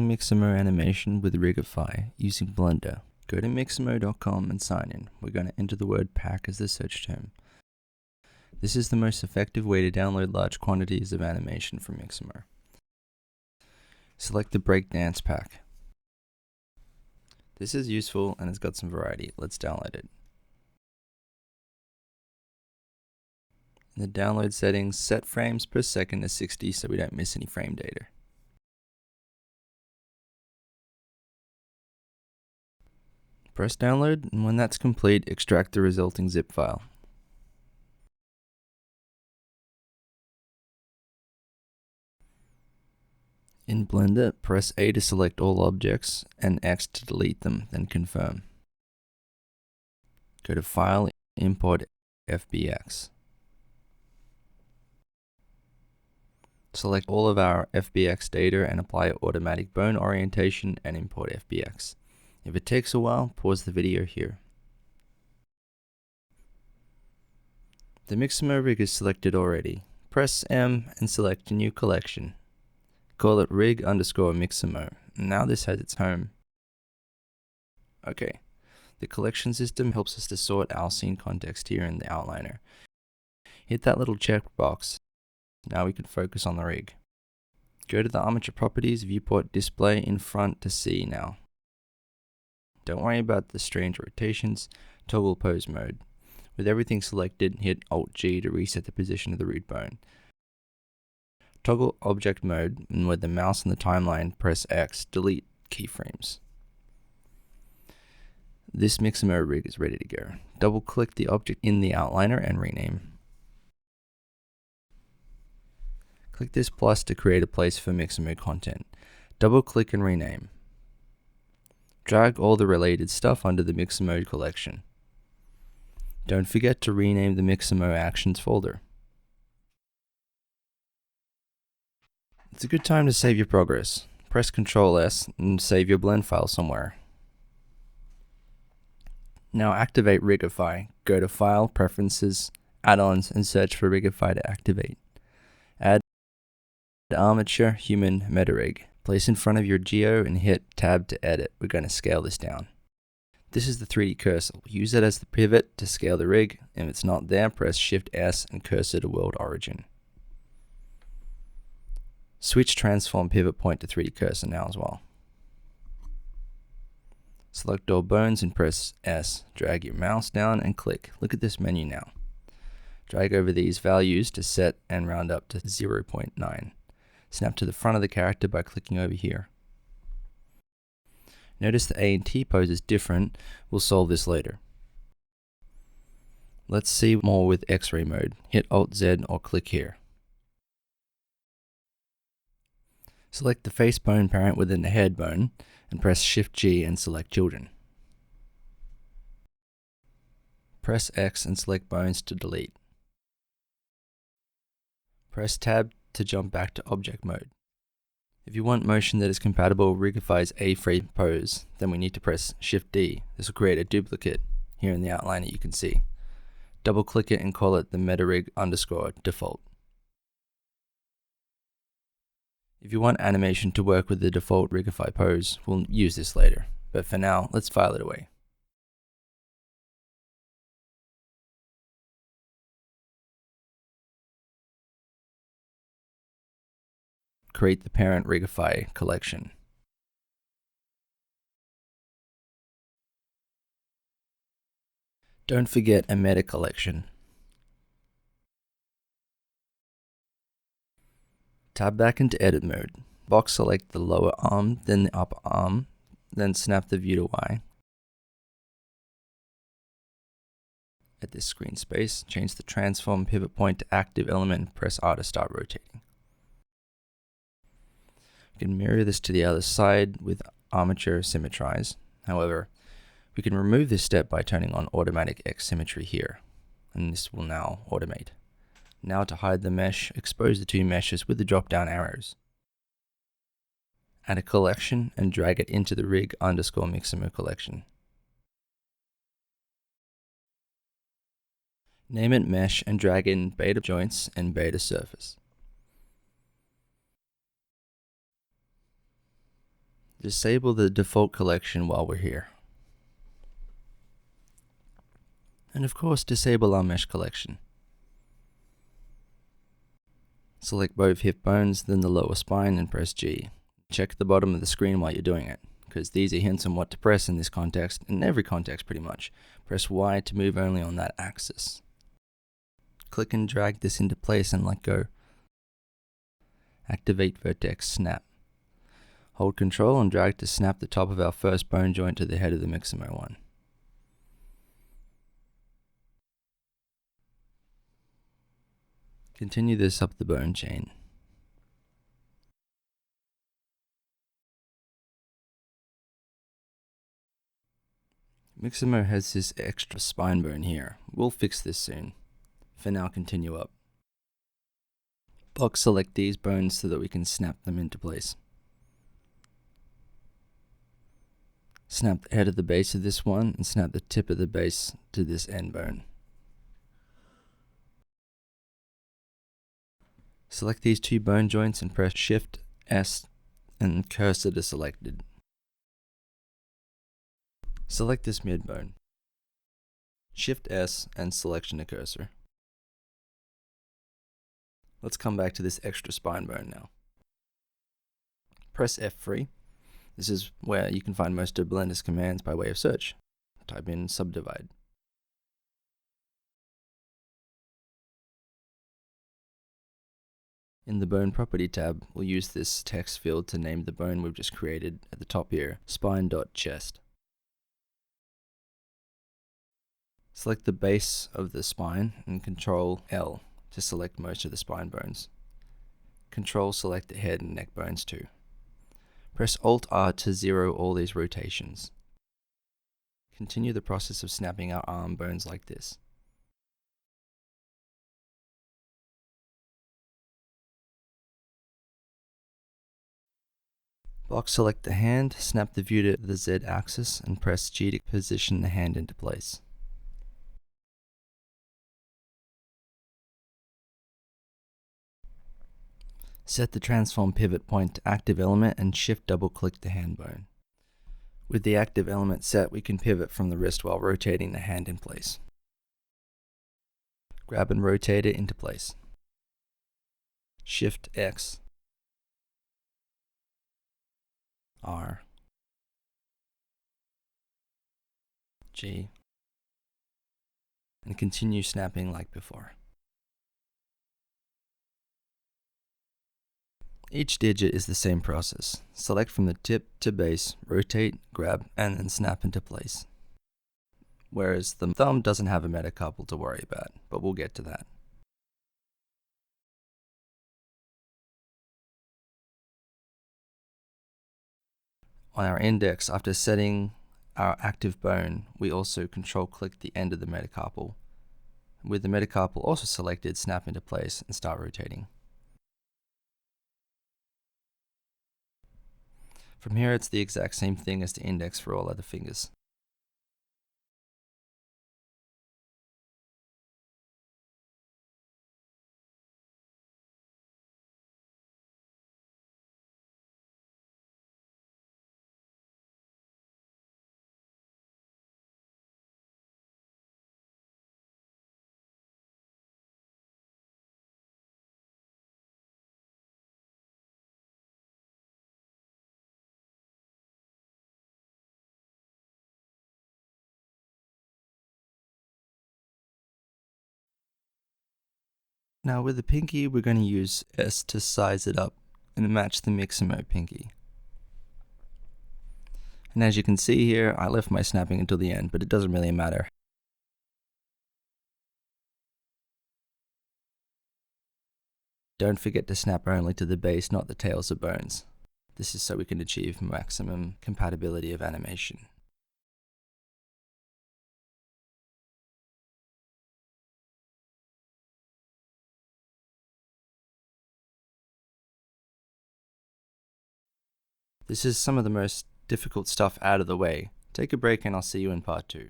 Mixamo animation with Rigify using Blender. Go to MixamoTo.com and sign in. We're going to enter the word pack as the search term. This is the most effective way to download large quantities of animation from Mixamo. Select the breakdance pack. This is useful and it's got some variety. Let's download it. In the download settings, set frames per second to 60 so we don't miss any frame data. Press download, and when that's complete, extract the resulting zip file. In Blender, press A to select all objects and X to delete them, then confirm. Go to File, Import FBX. Select all of our FBX data and apply automatic bone orientation and import FBX. If it takes a while, pause the video here. The Mixamo rig is selected already. Press M and select a new collection. Call it rig_Mixamo. Now this has its home. Okay, the collection system helps us to sort our scene context here in the outliner. Hit that little checkbox. Now we can focus on the rig. Go to the armature properties, viewport display in front to see now. Don't worry about the strange rotations, toggle pose mode. With everything selected, hit Alt-G to reset the position of the root bone. Toggle object mode, and with the mouse on the timeline, press X, delete keyframes. This Mixamo rig is ready to go. Double click the object in the outliner and rename. Click this plus to create a place for Mixamo content. Double click and rename. Drag all the related stuff under the Mixamo collection. Don't forget to rename the Mixamo Actions folder. It's a good time to save your progress. Press Ctrl S and save your blend file somewhere. Now activate Rigify. Go to File, Preferences, Add-ons, and search for Rigify to activate. Add Armature Human MetaRig. Place in front of your geo and hit Tab to edit. We're going to scale this down. This is the 3D cursor. Use it as the pivot to scale the rig. If it's not there, press Shift S and cursor to world origin. Switch transform pivot point to 3D cursor now as well. Select all bones and press S. Drag your mouse down and click. Look at this menu now. Drag over these values to set and round up to 0.9. Snap to the front of the character by clicking over here. Notice the A and T pose is different. We'll solve this later. Let's see more with X-ray mode. Hit Alt-Z or click here. Select the face bone parent within the head bone and press Shift-G and select Children. Press X and select bones to delete. Press Tab to jump back to object mode. If you want motion that is compatible with Rigify's A-frame pose, then we need to press Shift-D. This will create a duplicate here in the outliner you can see. Double click it and call it the MetaRig_default. If you want animation to work with the default Rigify pose, we'll use this later. But for now, let's file it away. Create the parent Rigify collection. Don't forget a meta collection. Tab back into edit mode. Box select the lower arm, then the upper arm, then snap the view to Y. At this screen space, change the transform pivot point to active element and press R to start rotating. We can mirror this to the other side with armature symmetrize. However, we can remove this step by turning on automatic X symmetry here, and this will now automate. Now to hide the mesh, expose the two meshes with the drop down arrows. Add a collection and drag it into the rig_Mixamo collection. Name it mesh and drag in beta joints and beta surface. Disable the default collection while we're here. And of course, disable our mesh collection. Select both hip bones, then the lower spine, and press G. Check the bottom of the screen while you're doing it, because these are hints on what to press in this context, in every context pretty much. Press Y to move only on that axis. Click and drag this into place and let go. Activate Vertex Snap. Hold Control and drag to snap the top of our first bone joint to the head of the Mixamo one. Continue this up the bone chain. Mixamo has this extra spine bone here. We'll fix this soon. For now, continue up. Box select these bones so that we can snap them into place. Snap the head of the base of this one and snap the tip of the base to this end bone. Select these two bone joints and press Shift S and cursor to selected. Select this mid bone. Shift S and selection to cursor. Let's come back to this extra spine bone now. Press F3. This is where you can find most of Blender's commands by way of search. Type in subdivide. In the Bone Property tab, we'll use this text field to name the bone we've just created at the top here, spine.chest. Select the base of the spine and Ctrl L to select most of the spine bones. Ctrl select the head and neck bones too. Press Alt R to zero all these rotations. Continue the process of snapping our arm bones like this. Box select the hand, snap the view to the Z axis and press G to position the hand into place. Set the transform pivot point to active element and shift double click the hand bone. With the active element set, we can pivot from the wrist while rotating the hand in place. Grab and rotate it into place. Shift X, R, G, and continue snapping like before. Each digit is the same process. Select from the tip to base, rotate, grab, and then snap into place. Whereas the thumb doesn't have a metacarpal to worry about, but we'll get to that. On our index, after setting our active bone, we also control click the end of the metacarpal. With the metacarpal also selected, snap into place and start rotating. From here, it's the exact same thing as the index for all other fingers. Now with the pinky, we're going to use S to size it up and match the Mixamo pinky. And as you can see here, I left my snapping until the end, but it doesn't really matter. Don't forget to snap only to the base, not the tails or bones. This is so we can achieve maximum compatibility of animation. This is some of the most difficult stuff out of the way. Take a break and I'll see you in part 2.